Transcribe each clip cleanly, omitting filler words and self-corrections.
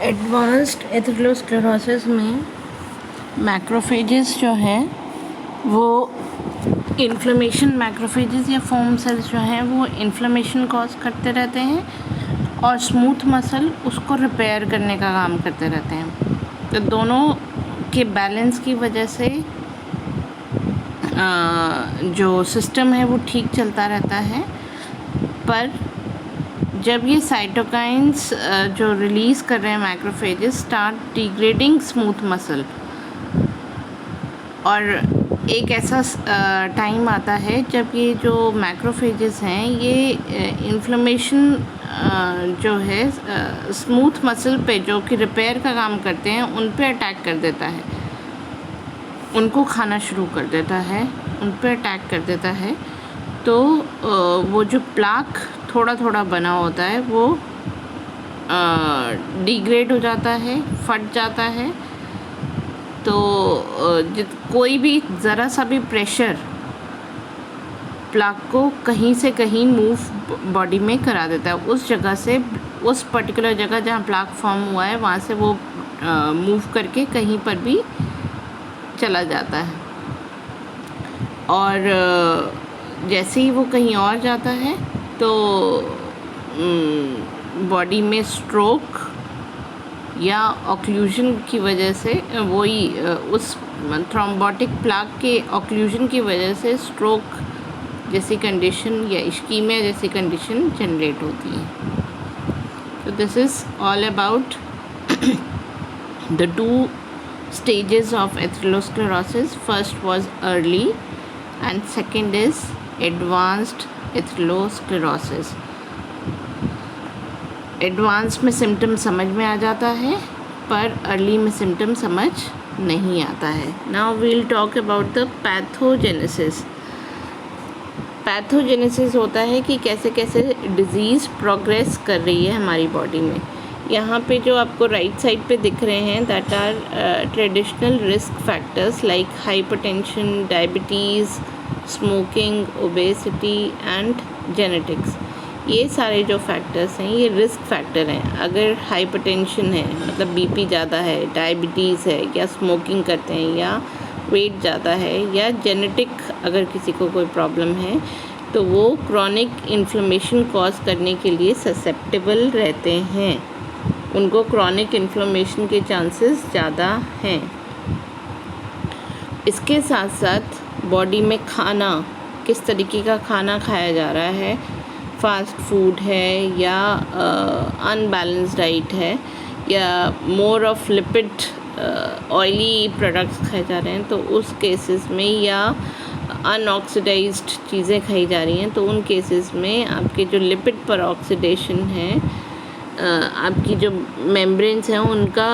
Advanced atherosclerosis में macrophages जो है वो इन्फ्लेमेशन, मैक्रोफेजेस या फोम सेल्स जो हैं वो इन्फ्लेमेशन कॉज करते रहते हैं और स्मूथ मसल उसको रिपेयर करने का काम करते रहते हैं। तो दोनों के बैलेंस की वजह से जो सिस्टम है वो ठीक चलता रहता है। पर जब ये साइटोकाइंस जो रिलीज़ कर रहे हैं macrophages start degrading smooth muscle, और एक ऐसा टाइम आता है जब ये जो मैक्रोफेजेस हैं ये इन्फ्लेमेशन जो है स्मूथ मसल पे जो कि रिपेयर का काम करते हैं उन पे अटैक कर देता है, उनको खाना शुरू कर देता है, उन पे अटैक कर देता है। तो वो जो प्लाक थोड़ा थोड़ा बना होता है वो डिग्रेड हो जाता है, फट जाता है। तो कोई भी ज़रा सा भी प्रेशर प्लाक को कहीं से कहीं मूव बॉडी में करा देता है, उस जगह से, उस पर्टिकुलर जगह जहाँ प्लाक फॉर्म हुआ है वहाँ से वो मूव करके कहीं पर भी चला जाता है। और जैसे ही वो कहीं और जाता है तो बॉडी में स्ट्रोक या ऑक्लूजन की वजह से वही उस थ्रोम्बोटिक प्लाक के ऑक्लूजन की वजह से स्ट्रोक जैसी कंडीशन या इश्कीमिया जैसी कंडीशन जनरेट होती है। तो this is all about the 2 stages of atherosclerosis. First was early and second is advanced atherosclerosis. Advance में सिम्टम समझ में आ जाता है पर अर्ली में सिम्टम समझ नहीं आता है। Now we'll talk about the pathogenesis. Pathogenesis होता है कि कैसे कैसे डिज़ीज़ प्रोग्रेस कर रही है हमारी बॉडी में। यहाँ पे जो आपको राइट साइड पे दिख रहे हैं that are traditional risk factors like hypertension, diabetes, smoking, obesity and genetics. ये सारे जो फैक्टर्स हैं ये रिस्क फैक्टर हैं। अगर हाइपरटेंशन है मतलब बीपी ज़्यादा है, डायबिटीज़ है, या स्मोकिंग करते हैं, या वेट ज़्यादा है, या जेनेटिक अगर किसी को कोई प्रॉब्लम है तो वो क्रॉनिक इन्फ्लेमेशन कॉज करने के लिए ससेप्टेबल रहते हैं, उनको क्रॉनिक इन्फ्लेमेशन के चांसेस ज़्यादा हैं। इसके साथ साथ बॉडी में खाना, किस तरीके का खाना खाया जा रहा है, फास्ट फूड है या अनबैलेंस डाइट है या more of lipid oily products खाए जा रहे हैं, तो उस केसेस में, या अनऑक्सीडाइज्ड चीज़ें खाई जा रही हैं तो उन केसेस में आपके जो लिपिड पर ऑक्सीडेशन है, आपकी जो मेम्ब्रेन्स हैं उनका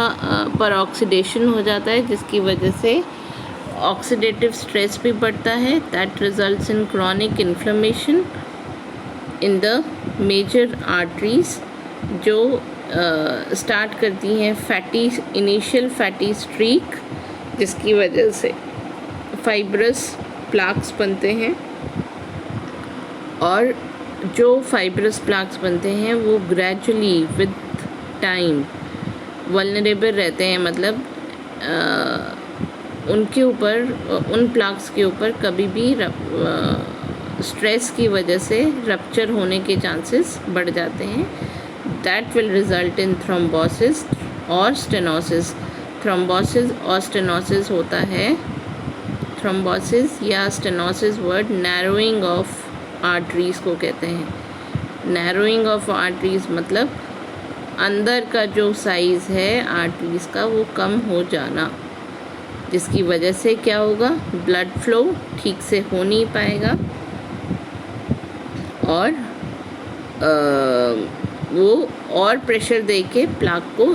पर ऑक्सीडेशन हो जाता है, जिसकी वजह से ऑक्सीडेटिव स्ट्रेस भी बढ़ता है। That results in chronic inflammation in the major arteries जो स्टार्ट करती हैं फैटी, इनिशियल फैटी स्ट्रीक, जिसकी वजह से फाइब्रस प्लाक्स बनते हैं, और जो फाइब्रस प्लाक्स बनते हैं वो ग्रेजुअली विद टाइम वल्नरेबल रहते हैं, मतलब उनके ऊपर, उन प्लाक्स के ऊपर कभी भी स्ट्रेस की वजह से रप्चर होने के चांसेस बढ़ जाते हैं। That will result in thrombosis और स्टेनोसिस। थ्रोम्बोसिस और स्टेनोसिस होता है, थ्रोम्बोसिस या stenosis word narrowing of arteries को कहते हैं। नैरोइंग ऑफ आर्टरीज़ मतलब अंदर का जो साइज़ है आर्टरीज़ का वो कम हो जाना, जिसकी वजह से क्या होगा, ब्लड फ्लो ठीक से हो नहीं पाएगा और वो और प्रेशर दे के प्लाक को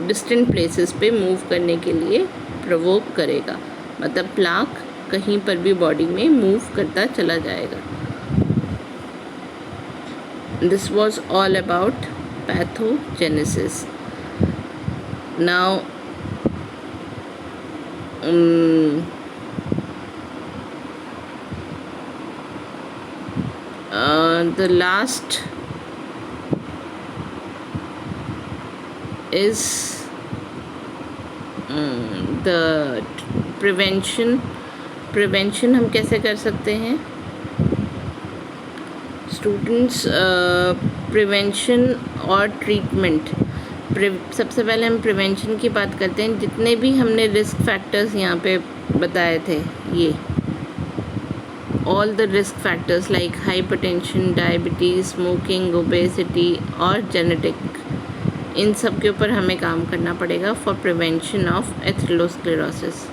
डिस्टेंट प्लेसेस पे मूव करने के लिए प्रोवोक करेगा, मतलब प्लाक कहीं पर भी बॉडी में मूव करता चला जाएगा। This was all about pathogenesis. Now the last is the prevention हम कैसे कर सकते हैं स्टूडेंट्स? प्रिवेंशन और ट्रीटमेंट। सबसे पहले हम प्रिवेंशन की बात करते हैं। जितने भी हमने रिस्क फैक्टर्स यहाँ पे बताए थे, ये all the risk factors like hypertension, diabetes, smoking, obesity और जेनेटिक, इन सब के ऊपर हमें काम करना पड़ेगा फॉर प्रिवेंशन ऑफ एथेरोस्क्लेरोसिस।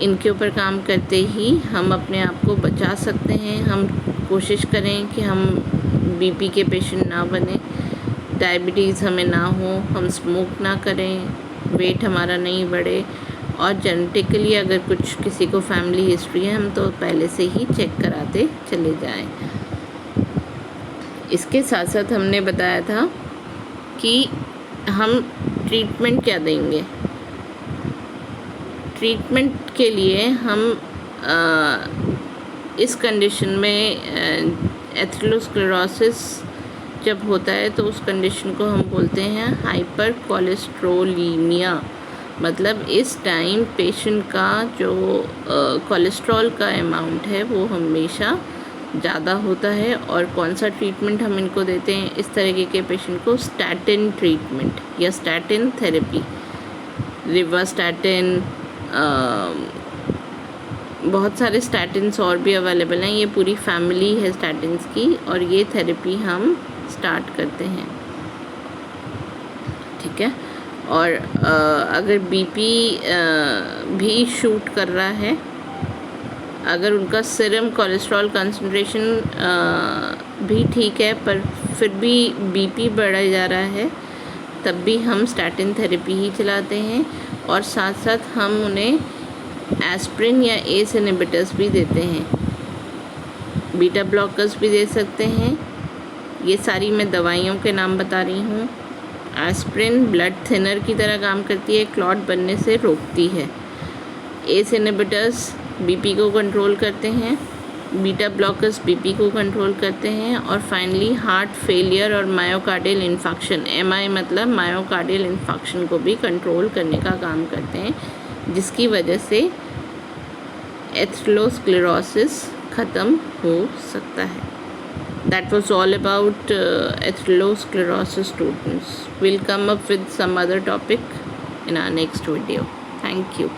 इनके ऊपर काम करते ही हम अपने आप को बचा सकते हैं। हम कोशिश करें कि हम बीपी के पेशेंट ना बने, डायबिटीज़ हमें ना हो, हम स्मोक ना करें, वेट हमारा नहीं बढ़े, और जेनेटिकली अगर कुछ किसी को फैमिली हिस्ट्री है, हम तो पहले से ही चेक कराते चले जाएं। इसके साथ साथ हमने बताया था कि हम ट्रीटमेंट क्या देंगे। ट्रीटमेंट के लिए हम इस कंडीशन में एथेरोस्क्लेरोसिस जब होता है तो उस कंडीशन को हम बोलते हैं हाइपर कोलेस्ट्रोलीमिया। मतलब इस टाइम पेशेंट का जो कोलेस्ट्रॉल का अमाउंट है वो हमेशा ज़्यादा होता है। और कौन सा ट्रीटमेंट हम इनको देते हैं इस तरीके के पेशेंट को? स्टैटिन ट्रीटमेंट या स्टैटिन थेरेपी, रिवास्टैटिन, बहुत सारे स्टैटिन्स और भी अवेलेबल हैं। ये पूरी फैमिली है स्टैटिन्स की, और ये थेरेपी हम स्टार्ट करते हैं, ठीक है। और अगर बीपी भी शूट कर रहा है, अगर उनका सीरम कोलेस्ट्रॉल कंसंट्रेशन भी ठीक है पर फिर भी बीपी बढ़ा जा रहा है, तब भी हम स्टैटिन थेरेपी ही चलाते हैं। और साथ साथ हम उन्हें एस्प्रिन या एस इनहिबिटर्स भी देते हैं, बीटा ब्लॉकर्स भी दे सकते हैं। ये सारी मैं दवाइयों के नाम बता रही हूँ। एस्प्रिन ब्लड थिनर की तरह काम करती है, क्लॉट बनने से रोकती है। एस इनहिबिटर्स बीपी को कंट्रोल करते हैं, बीटा ब्लॉकर्स बीपी को कंट्रोल करते हैं। और फाइनली हार्ट फेलियर और मायोकार्डियल इन्फेक्शन, एमआई मतलब मायोकार्डियल इन्फेक्शन को भी कंट्रोल करने का काम करते हैं, जिसकी वजह से एथेरोस्क्लेरोसिस ख़त्म हो सकता है। That was all about atherosclerosis students. We'll come up with some other topic in our next video. Thank you.